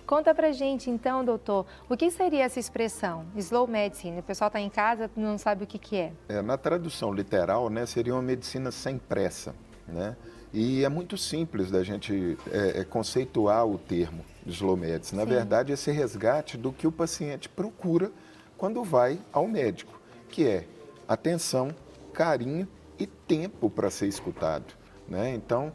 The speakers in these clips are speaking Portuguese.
Conta pra gente então, doutor, o que seria essa expressão, slow medicine? O pessoal está em casa e não sabe o que é. Na tradução literal, né, seria uma medicina sem pressa, né? E é muito simples da gente conceituar o termo slow medicine. Na Sim. verdade, esse resgate do que o paciente procura quando vai ao médico, que é atenção, carinho e tempo para ser escutado, né? Então,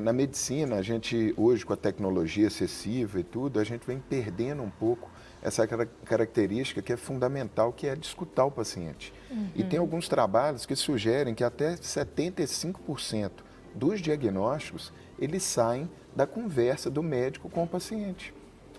na medicina, a gente hoje com a tecnologia acessível e tudo, a gente vem perdendo um pouco essa característica que é fundamental, que é de escutar o paciente. E tem alguns trabalhos que sugerem que até 75% dos diagnósticos, eles saem da conversa do médico com o paciente.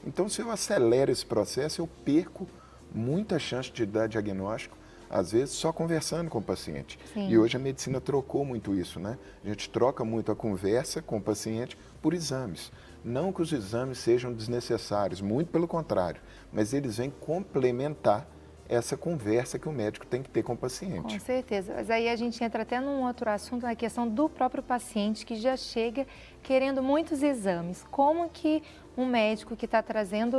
Então, se eu acelero esse processo, eu perco muita chance de dar diagnóstico, às vezes só conversando com o paciente. Sim. E hoje a medicina trocou muito isso, né? A gente troca muito a conversa com o paciente por exames. Não que os exames sejam desnecessários, muito pelo contrário, mas eles vêm complementar essa conversa que o médico tem que ter com o paciente. Com certeza, mas aí a gente entra até num outro assunto, na questão do próprio paciente que já chega querendo muitos exames. Como que um médico que está trazendo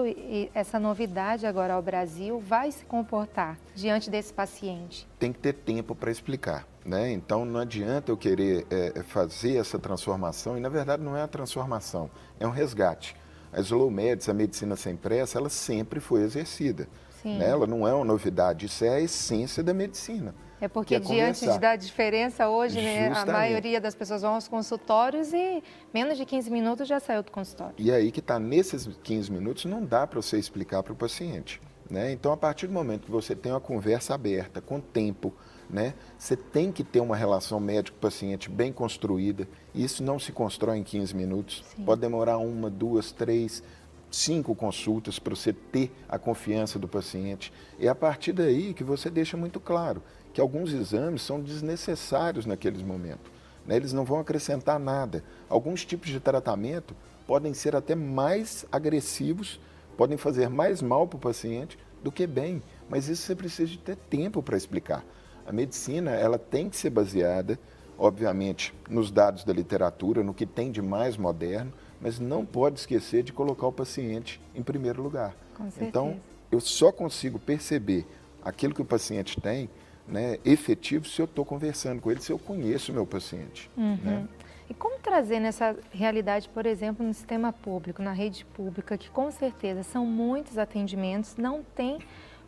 essa novidade agora ao Brasil vai se comportar diante desse paciente? Tem que ter tempo para explicar, né? Então não adianta eu querer fazer essa transformação, e na verdade não é uma transformação, é um resgate. A slow medicine, a medicina sem pressa, ela sempre foi exercida. Sim. Né? Ela não é uma novidade, isso é a essência da medicina. É porque diante da diferença hoje, né, a maioria das pessoas vão aos consultórios e menos de 15 minutos já saiu do consultório. E aí que está, nesses 15 minutos não dá para você explicar para o paciente. Né? Então, a partir do momento que você tem uma conversa aberta, com tempo, né, você tem que ter uma relação médico-paciente bem construída. E isso não se constrói em 15 minutos. Sim. Pode demorar 1, 2, 3, 5 consultas para você ter a confiança do paciente. E é a partir daí que você deixa muito claro que alguns exames são desnecessários naqueles momentos. Né? Eles não vão acrescentar nada. Alguns tipos de tratamento podem ser até mais agressivos, podem fazer mais mal para o paciente do que bem. Mas isso você precisa de ter tempo para explicar. A medicina, ela tem que ser baseada, obviamente, nos dados da literatura, no que tem de mais moderno, mas não pode esquecer de colocar o paciente em primeiro lugar. Com certeza. Então, eu só consigo perceber aquilo que o paciente tem, né, efetivo, se eu estou conversando com ele, se eu conheço o meu paciente. Né? E como trazer nessa realidade, por exemplo, no sistema público, na rede pública, que com certeza são muitos atendimentos, não tem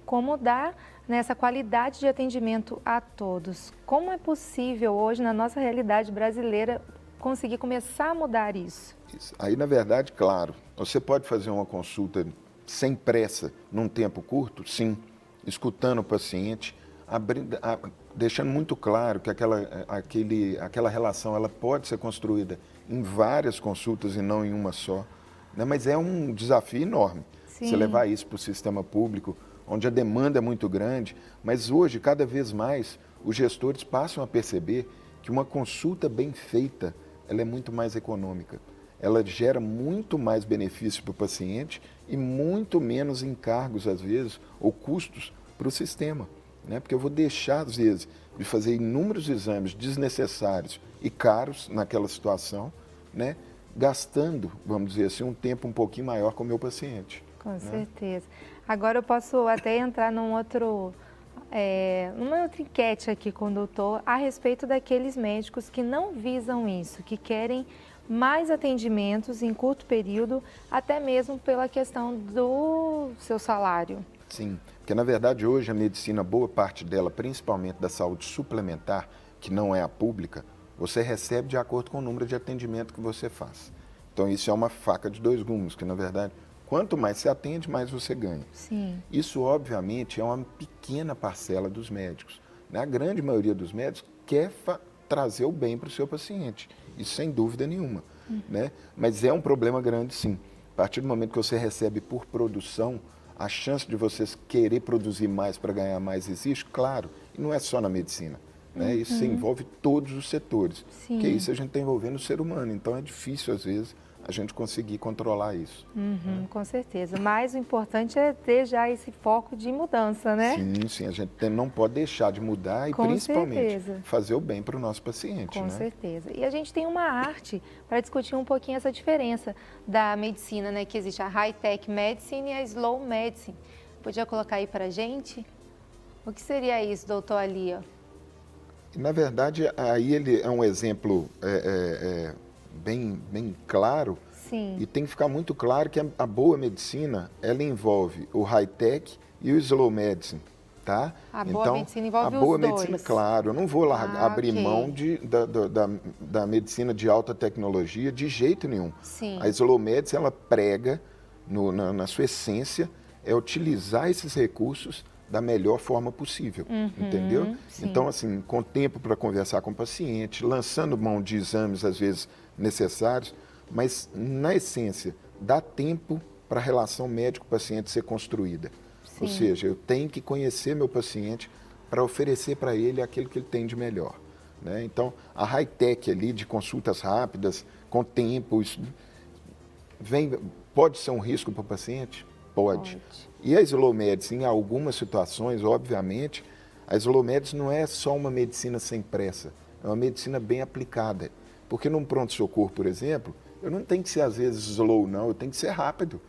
como dar nessa qualidade de atendimento a todos. Como é possível hoje, na nossa realidade brasileira, conseguir começar a mudar isso? Aí, na verdade, claro, você pode fazer uma consulta sem pressa, num tempo curto, sim, escutando o paciente, deixando muito claro que aquela relação ela pode ser construída em várias consultas e não em uma só, né? Mas é um desafio enorme. Sim. Você levar isso para o sistema público, onde a demanda é muito grande, mas hoje, cada vez mais, os gestores passam a perceber que uma consulta bem feita, ela é muito mais econômica. Ela gera muito mais benefício para o paciente e muito menos encargos, às vezes, ou custos para o sistema. Né? Porque eu vou deixar, às vezes, de fazer inúmeros exames desnecessários e caros naquela situação, né? Gastando, vamos dizer assim, um tempo um pouquinho maior com o meu paciente. Com certeza. Agora eu posso até entrar numa outra enquete aqui com o doutor a respeito daqueles médicos que não visam isso, que querem mais atendimentos em curto período, até mesmo pela questão do seu salário. Sim, porque na verdade hoje a medicina, boa parte dela, principalmente da saúde suplementar, que não é a pública, você recebe de acordo com o número de atendimento que você faz. Então isso é uma faca de dois gumes, que na verdade, quanto mais você atende, mais você ganha. Sim. Isso obviamente é uma pequena parcela dos médicos. Né? A grande maioria dos médicos quer trazer o bem para o seu paciente, isso sem dúvida nenhuma. Né? Mas é um problema grande sim. A partir do momento que você recebe por produção, a chance de vocês querer produzir mais para ganhar mais existe, claro, e não é só na medicina. Né? Isso envolve todos os setores. Sim. Porque isso a gente está envolvendo o ser humano, então é difícil às vezes a gente conseguir controlar isso. Com certeza. Mas o importante é ter já esse foco de mudança, né? Sim, sim, a gente não pode deixar de mudar e Com principalmente certeza. fazer o bem para o nosso paciente. Com né? certeza. E a gente tem uma arte para discutir um pouquinho essa diferença da medicina, né? Que existe a high-tech medicine e a slow medicine. Podia colocar aí para a gente? O que seria isso, doutor Alia? Na verdade, aí ele é um exemplo bem claro. Sim. E tem que ficar muito claro que a boa medicina, ela envolve o high-tech e o slow medicine, tá? A boa medicina envolve a boa os medicina, dois. claro, eu não vou abrir ok. mão da medicina de alta tecnologia de jeito nenhum. Sim. A slow medicine, ela prega, na sua essência, é utilizar esses recursos da melhor forma possível, entendeu? Sim. Então, assim, com tempo para conversar com o paciente, lançando mão de exames, às vezes, necessários, mas, na essência, dá tempo para a relação médico-paciente ser construída. Sim. Ou seja, eu tenho que conhecer meu paciente para oferecer para ele aquilo que ele tem de melhor. Né? Então, a high-tech ali de consultas rápidas, com tempo, isso pode ser um risco para o paciente? Pode. E a slow medicine, em algumas situações, obviamente, a slow medicine não é só uma medicina sem pressa, é uma medicina bem aplicada. Porque num pronto-socorro, por exemplo, eu não tenho que ser, às vezes, slow, não, eu tenho que ser rápido,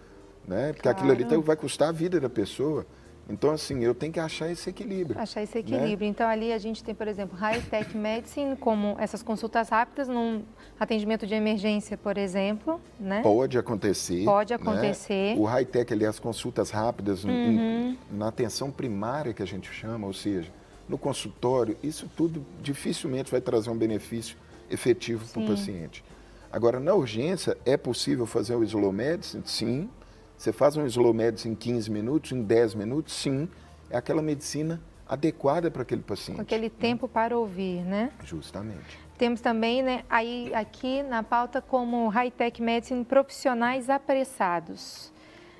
né? Porque aquilo ali vai custar a vida da pessoa. Então, assim, eu tenho que achar esse equilíbrio. Achar esse equilíbrio. Né? Então, ali a gente tem, por exemplo, high-tech medicine, como essas consultas rápidas num atendimento de emergência, por exemplo, né? Pode acontecer. Pode acontecer. Né? O high-tech ali, as consultas rápidas, na atenção primária que a gente chama, ou seja, no consultório, isso tudo dificilmente vai trazer um benefício efetivo para o paciente. Agora, na urgência, é possível fazer o slow medicine? Sim. Você faz um slow medicine em 15 minutos, em 10 minutos? Sim. É aquela medicina adequada para aquele paciente. Com aquele tempo para ouvir, né? Justamente. Temos também, né, aí aqui na pauta como high-tech medicine, profissionais apressados.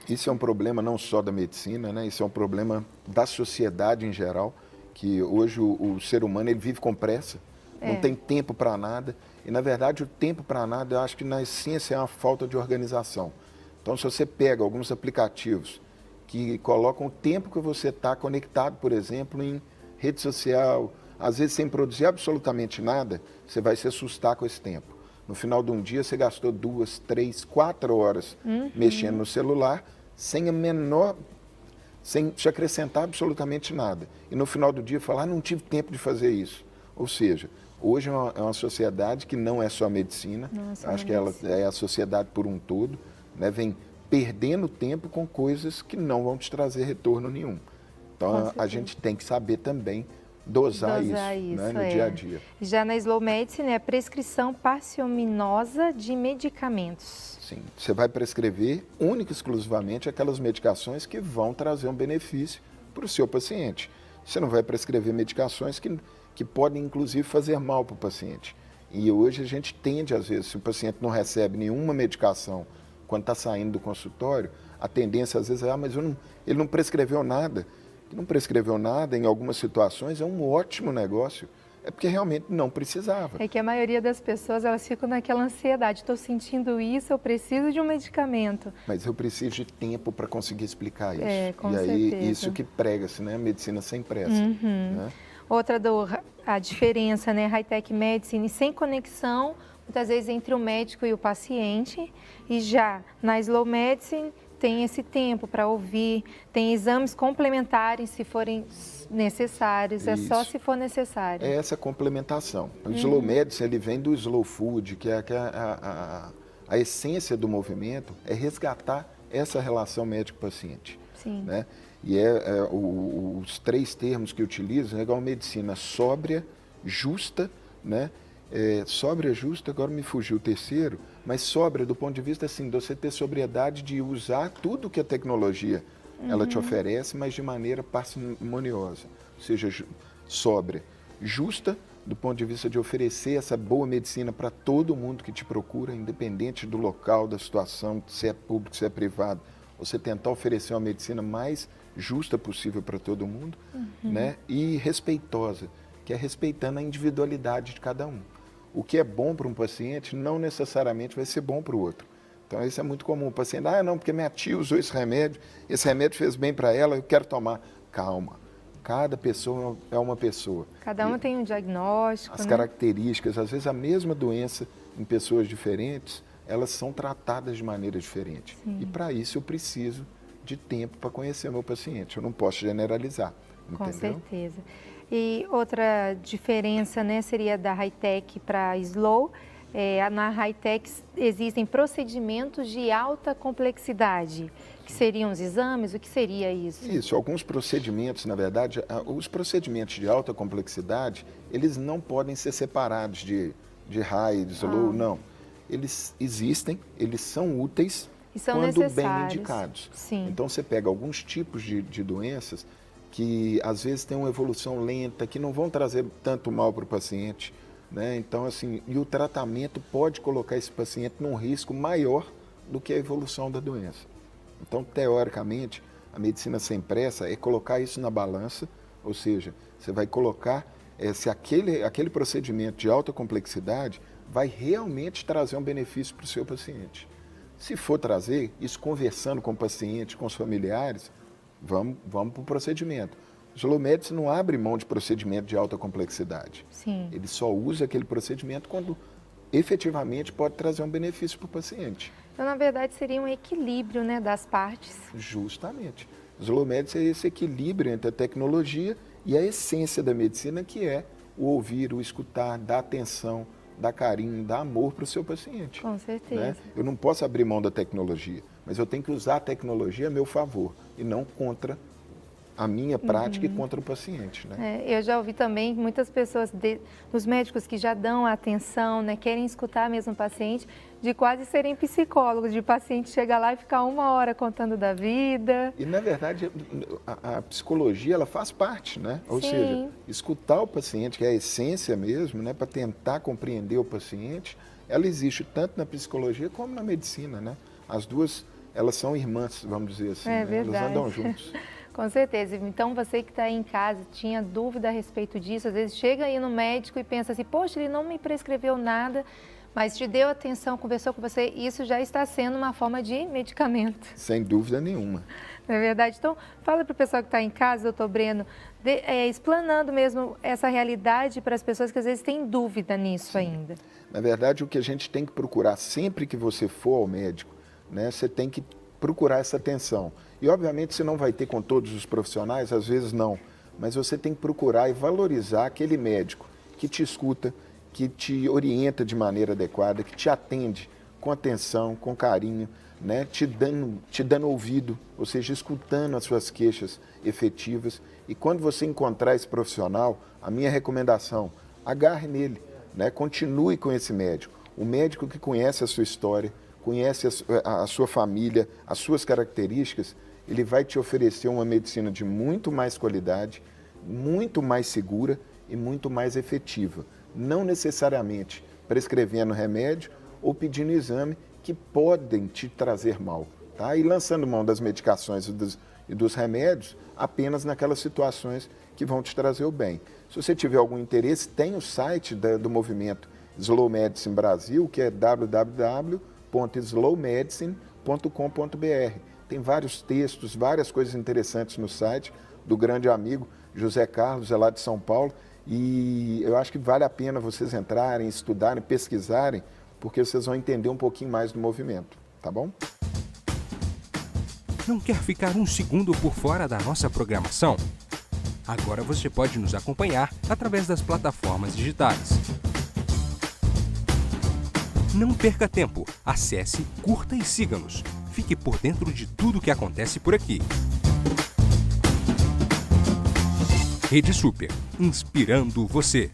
Isso é um problema não só da medicina, né? Isso é um problema da sociedade em geral, que hoje o ser humano ele vive com pressa, não tem tempo para nada. E, na verdade, o tempo para nada, eu acho que, na essência, é uma falta de organização. Então, se você pega alguns aplicativos que colocam o tempo que você está conectado, por exemplo, em rede social, às vezes sem produzir absolutamente nada, você vai se assustar com esse tempo. No final de um dia, você gastou 2, 3, 4 horas mexendo no celular, sem te acrescentar absolutamente nada. E no final do dia, falar, não tive tempo de fazer isso. Ou seja, hoje é uma sociedade que não é só a medicina, acho que ela é a sociedade por um todo, né? Vem perdendo tempo com coisas que não vão te trazer retorno nenhum. Então, a gente tem que saber também dosar isso né? No dia a dia. Já na slow medicine, é a prescrição parciminosa de medicamentos. Sim, você vai prescrever única e exclusivamente aquelas medicações que vão trazer um benefício para o seu paciente. Você não vai prescrever medicações que podem, inclusive, fazer mal para o paciente. E hoje a gente tende, às vezes, se o paciente não recebe nenhuma medicação quando está saindo do consultório, a tendência, às vezes, é, mas ele não prescreveu nada. Não prescreveu nada, em algumas situações, é um ótimo negócio. É porque realmente não precisava. É que a maioria das pessoas, elas ficam naquela ansiedade. Estou sentindo isso, eu preciso de um medicamento. Mas eu preciso de tempo para conseguir explicar isso. Com certeza. Aí, isso que prega-se, né? Medicina sem pressa. Né? Outra a diferença, né? High-tech medicine sem conexão, muitas vezes entre o médico e o paciente. E já na slow medicine, tem esse tempo para ouvir, tem exames complementares se forem necessários, é só se for necessário. É essa complementação. O slow medicine, ele vem do slow food, que é a essência do movimento, é resgatar essa relação médico-paciente. Sim. Né? E os 3 termos que utilizo, é uma medicina sóbria, justa, né? Sóbria, justa, agora me fugiu o terceiro, mas sóbria do ponto de vista assim, de você ter sobriedade de usar tudo que a tecnologia ela te oferece, mas de maneira parcimoniosa, ou seja, sóbria. Justa do ponto de vista de oferecer essa boa medicina para todo mundo que te procura, independente do local, da situação, se é público, se é privado. Você tentar oferecer uma medicina mais justa possível para todo mundo, né? E respeitosa, que é respeitando a individualidade de cada um. O que é bom para um paciente não necessariamente vai ser bom para o outro. Então, isso é muito comum. O paciente, não, porque minha tia usou esse remédio fez bem para ela, eu quero tomar. Calma, cada pessoa é uma pessoa. Cada uma tem um diagnóstico, As características, às vezes a mesma doença em pessoas diferentes, elas são tratadas de maneira diferente. Sim. E para isso eu preciso de tempo para conhecer o meu paciente. Eu não posso generalizar, Com entendeu? certeza. E outra diferença, né, seria da high-tech para slow. Na high-tech existem procedimentos de alta complexidade, que seriam os exames, o que seria isso? Isso, alguns procedimentos, na verdade, os procedimentos de alta complexidade, eles não podem ser separados de high, de slow, não. Eles existem, eles são úteis e são quando necessários. bem indicados. Sim. Então você pega alguns tipos de doenças que às vezes têm uma evolução lenta, que não vão trazer tanto mal para o paciente, né? Então, assim, e o tratamento pode colocar esse paciente num risco maior do que a evolução da doença. Então, teoricamente, a medicina sem pressa é colocar isso na balança, ou seja, você vai colocar se aquele procedimento de alta complexidade vai realmente trazer um benefício para o seu paciente. Se for trazer, isso conversando com o paciente, com os familiares, vamos para o procedimento. O Slow Medicine não abre mão de procedimento de alta complexidade. Sim. Ele só usa aquele procedimento quando efetivamente pode trazer um benefício para o paciente. Então, na verdade, seria um equilíbrio, né, das partes. Justamente. O Slow Medicine é esse equilíbrio entre a tecnologia e a essência da medicina, que é o ouvir, o escutar, dar atenção, dar carinho, dar amor para o seu paciente. Com certeza. Né? Eu não posso abrir mão da tecnologia, mas eu tenho que usar a tecnologia a meu favor e não contra a minha prática e contra o paciente, né? Eu já ouvi também muitas pessoas, os médicos que já dão atenção, né, querem escutar mesmo o paciente, de quase serem psicólogos, de paciente chegar lá e ficar 1 hora contando da vida. E, na verdade, a psicologia, ela faz parte, né? Ou Sim. seja, escutar o paciente, que é a essência mesmo, né, para tentar compreender o paciente, ela existe tanto na psicologia como na medicina, né? As duas, elas são irmãs, vamos dizer assim, né? Verdade. Elas andam juntos. Com certeza. Então, você que está aí em casa, tinha dúvida a respeito disso, às vezes chega aí no médico e pensa assim, poxa, ele não me prescreveu nada, mas te deu atenção, conversou com você, isso já está sendo uma forma de medicamento. Sem dúvida nenhuma. Não é verdade? Então, fala para o pessoal que está em casa, doutor Breno, explanando mesmo essa realidade para as pessoas que às vezes têm dúvida nisso ainda. Na verdade, o que a gente tem que procurar sempre que você for ao médico, né, você tem que procurar essa atenção. E, obviamente, você não vai ter com todos os profissionais, às vezes não, mas você tem que procurar e valorizar aquele médico que te escuta, que te orienta de maneira adequada, que te atende com atenção, com carinho, né, te dando ouvido, ou seja, escutando as suas queixas efetivas. E quando você encontrar esse profissional, a minha recomendação, agarre nele, né, continue com esse médico. O médico que conhece a sua história, conhece a sua família, as suas características, ele vai te oferecer uma medicina de muito mais qualidade, muito mais segura e muito mais efetiva. Não necessariamente prescrevendo remédio ou pedindo exame que podem te trazer mal, tá? E lançando mão das medicações e dos remédios apenas naquelas situações que vão te trazer o bem. Se você tiver algum interesse, tem o site do movimento Slow Medicine Brasil, que é www.slowmedicine.com.br. Tem vários textos, várias coisas interessantes no site do grande amigo José Carlos, é lá de São Paulo, e eu acho que vale a pena vocês entrarem, estudarem, pesquisarem, porque vocês vão entender um pouquinho mais do movimento, tá bom? Não quer ficar um segundo por fora da nossa programação? Agora você pode nos acompanhar através das plataformas digitais. Não perca tempo, acesse, curta e siga-nos. Fique por dentro de tudo o que acontece por aqui. Rede Super, inspirando você.